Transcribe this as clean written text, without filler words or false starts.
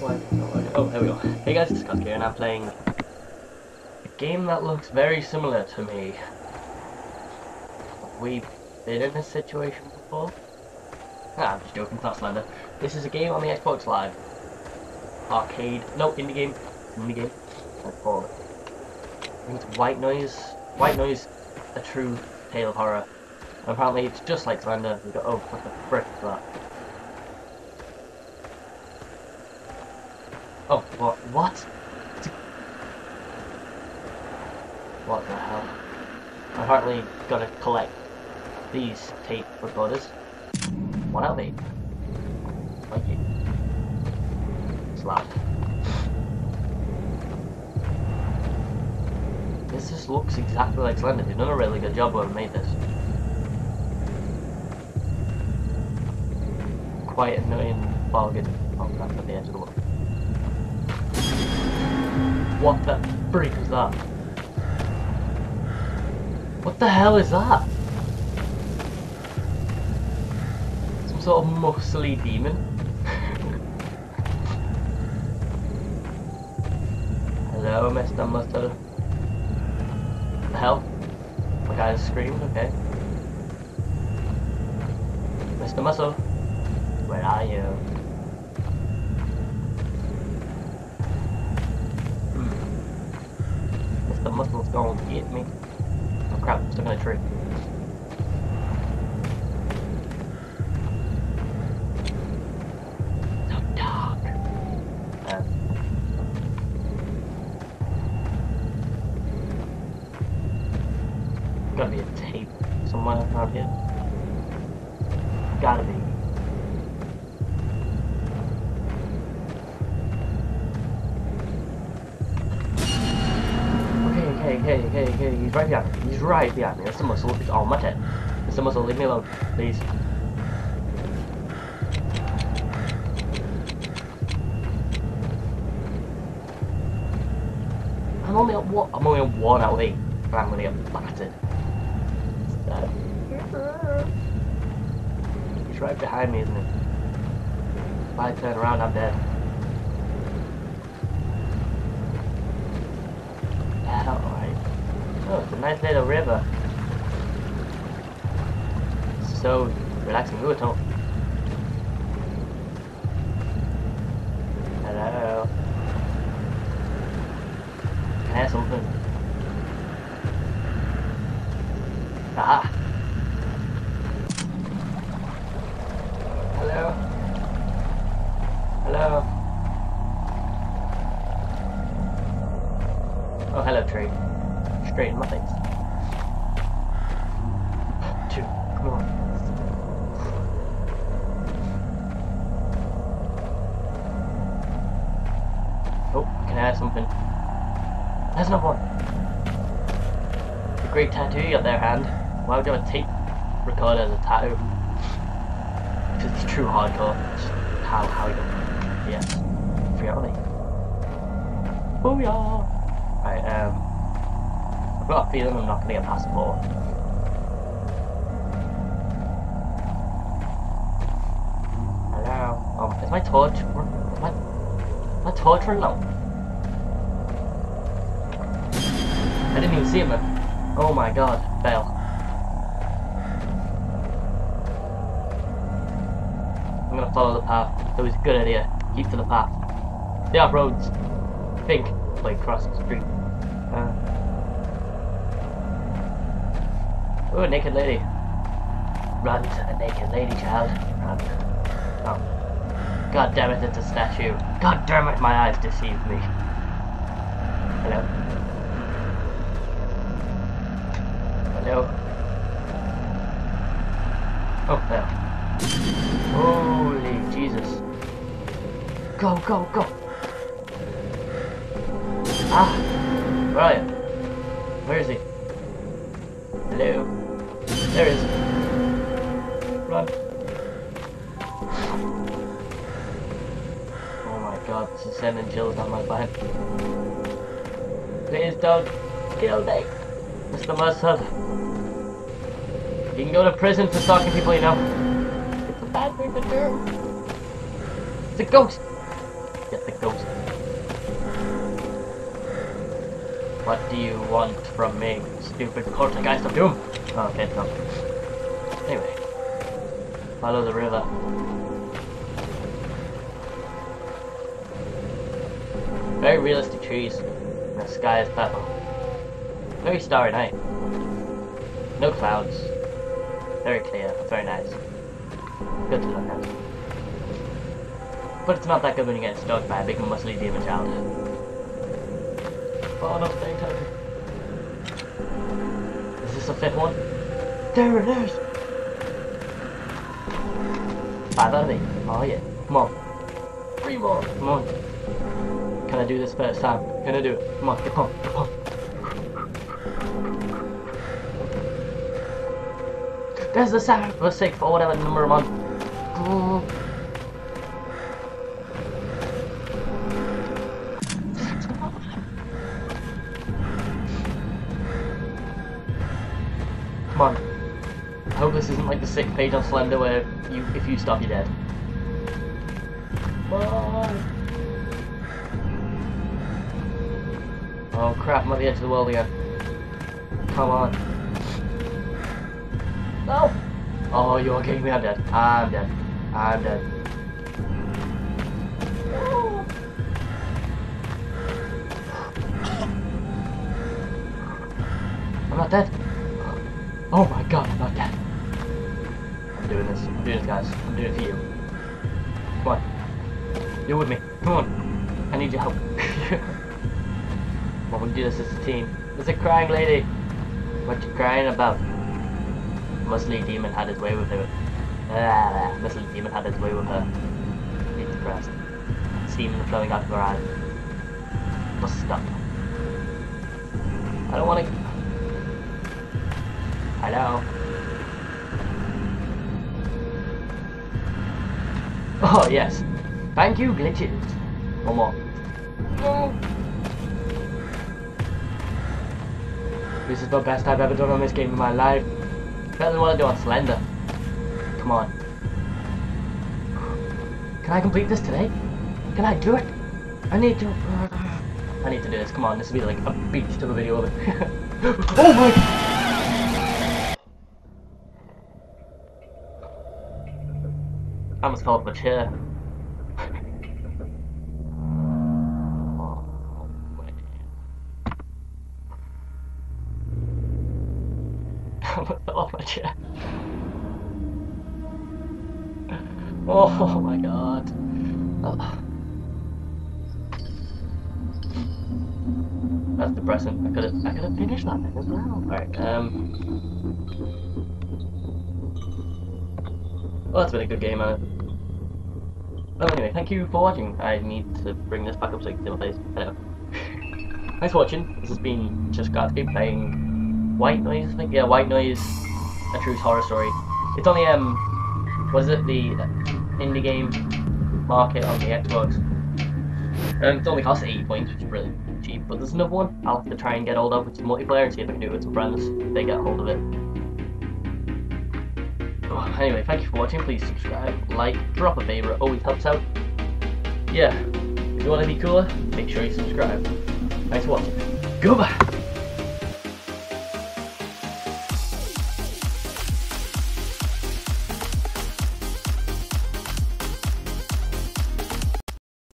Why? Oh, there we go. Hey guys, it's Scott here, and I'm playing a game that looks very similar to me. Have we been in this situation before? Ah, I'm just joking, it's not Slender. This is a game on the Xbox Live. Arcade. No, indie game. Indie game. Let's call it. I think it's White Noise. White Noise, a true tale of horror. And apparently it's just like Slender. We go, oh, what the frick is that? Oh, what? What? What the hell? I'm apparently gonna collect these tape recorders. What are they? Thank you. Slap. This just looks exactly like Slender. They've done a really good job whoever made this. Quite annoying bargain. Oh, that's at the edge of the world. What the freak is that? What the hell is that? Some sort of muscly demon? Hello, Mr. Mustard. What the hell? My guy's screaming, okay. Mr. Muscle, where are you? Mr. Muscle's gonna get me. Oh crap, I'm stuck in a tree. So dark. Gotta be a tape somewhere around here. Gotta be. Okay, he's right behind me. He's right behind me. Mr. Muscle is on my head. Mr. Muscle, leave me alone, please. I'm only at what? I'm only on 1 out of 8, but I'm gonna get battered. He's right behind me, isn't he? If I turn around, I'm dead. Oh, it's a nice little river. So relaxing. Ooh, tunnel. Hello. Can I have something? Aha. Hello. Hello. Oh, hello, tree. Straight in my face. Two, come on. Oh, can I have something? There's another one. A great tattoo you got there, hand. Why would you have a tape recorder as a tattoo? It's true hardcore. Just how you go. Yes. Reality. Booyah! Right, I've got a feeling I'm not going to get past 4. Hello? Oh, is my torch... Am I torturing now? I didn't even see him then. Oh my god, fail. I'm going to follow the path. It was a good idea. Keep to the path. There are roads. Think, like cross the street. Ooh, a naked lady. Run to the naked lady, child. Run. Oh. God damn it, it's a statue. God damn it, my eyes deceived me. Hello. Hello. Oh, there. Holy Jesus. Go, go, go. Ah. Where are you? Where is he? Hello. There he is. Run. Oh my god, this is sending chills down my spine. Please don't kill me, Mr. Mustard. You can go to prison for stalking people, you know. It's a bad thing to do. It's a ghost. Get the ghost. What do you want from me? Stupid poltergeist of doom! Oh, okay, it's not. Anyway. Follow the river. Very realistic trees. And the sky is purple. Very starry night. No clouds. Very clear. Very nice. Good to look at. But it's not that good when you get stalked by a big muscly demon child. Oh, no, staying tight. Is this the 5th one? There it is! 5 out of 8. Oh yeah. Come on. 3 more. Come on. Can I do this first time? Can I do it? Come on, come on, come on. There's the 7th or 6th or whatever number I'm on. Come on. I hope this isn't like the 6th page on Slender where if you stop you're dead. Come on. Oh crap, I'm at the edge of the world again. Come on. No! Oh, you're kidding me, I'm dead. I'm dead. I'm dead. No. I'm not dead. Oh my god, I'm not dead. I'm doing this. I'm doing this, guys. I'm doing it for you. Come on. You're with me. Come on. I need your help. Well, we can do this as a team. There's a crying lady. What you crying about? Muscly demon had his way with her. Muscly demon had his way with her. She's depressed. Semen flowing out of her eyes. Just stop. I don't want to. Hello. Oh yes. Thank you, glitches. One more. No. This is the best I've ever done on this game in my life. Better than what I do on Slender. Come on. Can I complete this today? Can I do it? I need to do this. Come on, this will be like a beast of a video of it. Oh my! I almost fell off my chair. I almost fell off my chair. Oh my god. Oh. That's depressing. I could have finished that then as well. Alright, well, that's been a good game, man. Well, anyway, thank you for watching. I need to bring this back up so you can see my face. Anyway. Thanks for watching. This has been Just Gatsby playing White Noise, I think? Yeah, White Noise, A True Horror Story. It's only, what is it? The indie game market on the Xbox. It's only costs 80 points, which is really cheap, but there's another one I'll have to try and get hold of, which is multiplayer, and see if I can do it with some friends, if they get hold of it. Oh, anyway, thank you for watching. Please subscribe, like, drop a favourite, always helps out. Yeah, if you want to be cooler, make sure you subscribe. Thanks for watching. Goodbye!